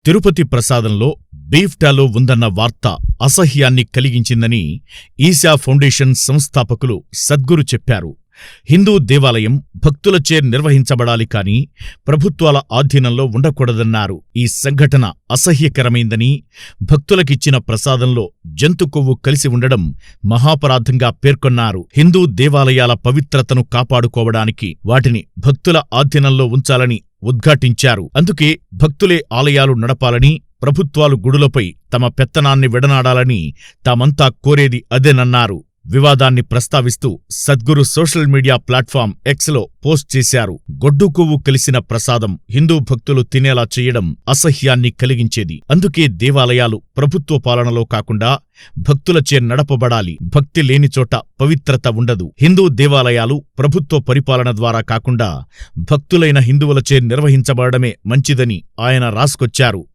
తిరుపతి ప్రసాదంలో బీఫ్ టాలో ఉందన్న వార్త అసహ్యాన్ని కలిగించిందని ఈశా ఫౌండేషన్ సంస్థాపకులు సద్గురు చెప్పారు. హిందూ దేవాలయం భక్తులచే నిర్వహించబడాలి కానీ ప్రభుత్వాల ఆధీనంలో ఉండకూడదన్నారు. ఈ సంఘటన అసహ్యకరమైందని, భక్తులకిచ్చిన ప్రసాదంలో జంతు కొవ్వు కలిసి ఉండడం మహాపరాధంగా పేర్కొన్నారు. హిందూ దేవాలయాల పవిత్రతను కాపాడుకోవడానికి వాటిని భక్తుల ఆధీనంలో ఉంచాలని ఉద్ఘాటించారు. అందుకే భక్తులే ఆలయాలు నడపాలని, ప్రభుత్వాలు గుడులపై తమ పెత్తనాన్ని విడనాడాలని తామంతా కోరేది అదేనన్నారు. వివాదాన్ని ప్రస్తావిస్తూ సద్గురు సోషల్ మీడియా ప్లాట్ఫామ్ ఎక్స్లో పోస్ట్ చేశారు. గొడ్డు కొవ్వు కలిసిన ప్రసాదం హిందూ భక్తులు తినేలా చేయడం అసహ్యాన్ని కలిగించేది. అందుకే దేవాలయాలు ప్రభుత్వ పాలనలో కాకుండా భక్తులచే నడపబడాలి. భక్తి లేని చోట పవిత్రత ఉండదు. హిందూ దేవాలయాలు ప్రభుత్వ పరిపాలన ద్వారా కాకుండా భక్తులైన హిందువులచే నిర్వహించబడమే మంచిదని ఆయన రాసుకొచ్చారు.